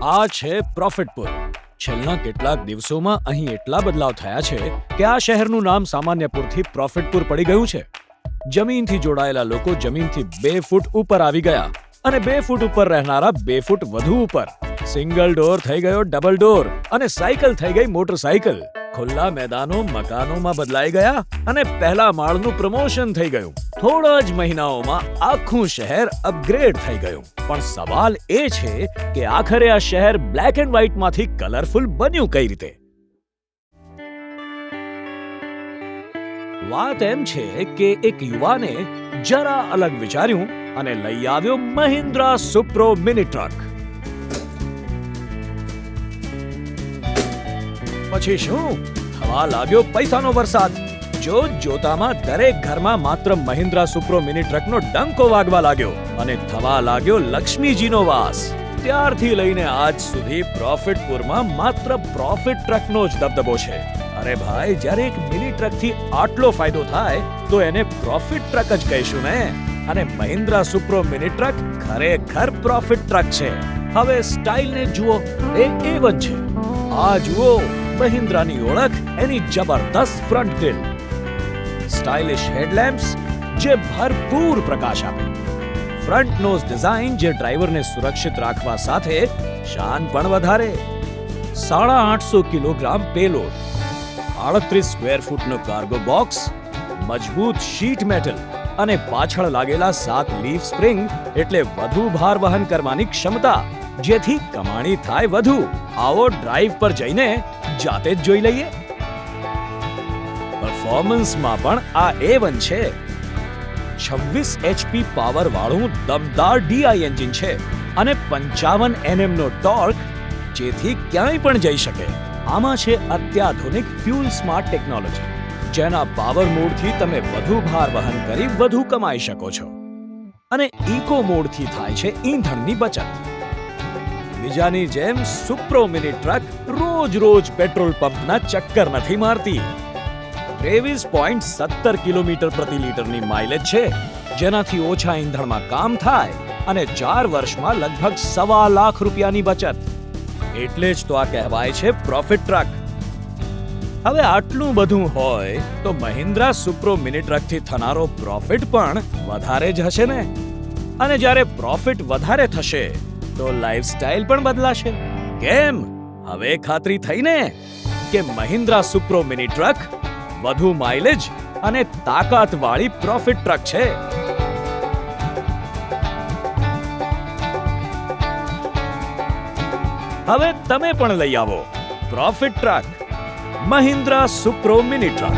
આ છે પ્રોફિટપુર. છેલ્લા કેટલાક દિવસોમાં અહીં એટલા બદલાવ થયા છે કે આ શહેરનું નામ સામાન્યપુરથી પ્રોફિટપુર પડી ગયું છે. જમીનથી જોડાયેલા લોકો જમીનથી 2 ફૂટ ઉપર આવી ગયા અને 2 ફૂટ ઉપર રહેનારા 2 ફૂટ વધુ ઉપર. સિંગલ ડોર થઈ ગયો ડબલ ડોર અને સાયકલ થઈ ગઈ મોટરસાયકલ. ખુલ્લા મેદાનો મકાનોમાં બદલાઈ ગયા અને પહેલા માળનું પ્રમોશન થઈ ગયું. થોડા જ મહિનાઓમાં આખું શહેર અપગ્રેડ થઈ ગયું. પણ સવાલ એ છે કે આખરે આ શહેર બ્લેક એન્ડ વ્હાઇટમાંથી કલરફુલ બન્યું કઈ રીતે? વાત એમ છે કે એક યુવાને જરા અલગ વિચાર્યું અને લઈ આવ્યો મહિન્દ્રા સુપ્રો મિની ટ્રક. પછી શું થવા લાગ્યો? પૈસાનો વરસાદ. જોતામાં દરેક ઘરમાં માત્ર મહિન્દ્રા સુપ્રો મિની ટ્રકનો ડંકો વાગવા લાગ્યો અને થવા લાગ્યો લક્ષ્મીજીનો વાસ. ત્યારથી લઈને આજ સુધી પ્રોફિટપુરમાં માત્ર પ્રોફિટ ટ્રકનો જ દબદબો છે. અરે ભાઈ, જ્યારે એક મિની ટ્રકથી આટલો ફાયદો થાય તો એને પ્રોફિટ ટ્રક જ કહીશું ને. અને મહિન્દ્રા સુપ્રો મિની ટ્રક ખરેખર પ્રોફિટ ટ્રક છે. હવે સ્ટાઇલને જુઓ, એ A1 છે. આ જુઓ મહિન્દ્રાની ઓળખ, એની જબરદસ્ત ફ્રન્ટ ગ્રીલ, સ્ટાઇલિશ હેડલેમ્પ્સ જે ભરપૂર પ્રકાશ આપે, ફ્રન્ટ નોઝ ડિઝાઇન જે ડ્રાઈવરને સુરક્ષિત રાખવા સાથે શાન પણ વધારે, 850 કિલોગ્રામ પેલોડ, 38 સ્ક્વેર ફૂટનો કાર્ગો બોક્સ, મજબૂત શીટ મેટલ અને પાછળ લાગેલા 7 લીફ સ્પ્રિંગ એટલે વધુ ભાર વહન કરવાની ક્ષમતા, જેથી કમાણી થાય વધુ. આવો ડ્રાઈવ પર જઈને જાતે જ જોઈ લઈએ. પરફોર્મન્સમાં પણ આ A1 છે. 26 HP પાવર વાળું દમદાર DI એન્જિન છે અને 55 Nm નો ટોર્ક, જેથી ક્યાંય પણ જઈ શકે. આમાં છે અત્યાધુનિક ફ્યુલ સ્માર્ટ ટેકનોલોજી, જેના પાવર મોડથી તમે વધુ ભાર વહન કરી વધુ કમાઈ શકો છો. અને ઇકો મોડથી થાય છે ઈંધણની બચત. બીજાની જેમ સુપ્રો મિની ટ્રક રોજ પેટ્રોલ પંપના ચક્કર નથી મારતી. 23.17 કિલોમીટર પ્રતિ લીટરની માઇલેજ છે, જેનાથી ઓછા ઈંધણમાં કામ થાય અને 4 વર્ષમાં લગભગ ₹1.25 લાખની બચત. એટલે જ તો આ કહેવાય છે પ્રોફિટ ટ્રક. હવે આટલું બધું હોય તો મહિન્દ્રા સુપ્રો મિની ટ્રકથી થનારો પ્રોફિટ પણ વધારે જ હશે ને. અને જ્યારે પ્રોફિટ વધારે થશે તો લાઈફસ્ટાઈલ પણ બદલાશે. કેમ? હવે ખાતરી થઈ ને કે મહિન્દ્રા સુપ્રો મિની ટ્રક વધુ માઇલેજ અને તાકાતવાળી પ્રોફિટ ટ્રક છે. હવે તમે પણ લઈ આવો profit truck, Mahindra Supro mini truck.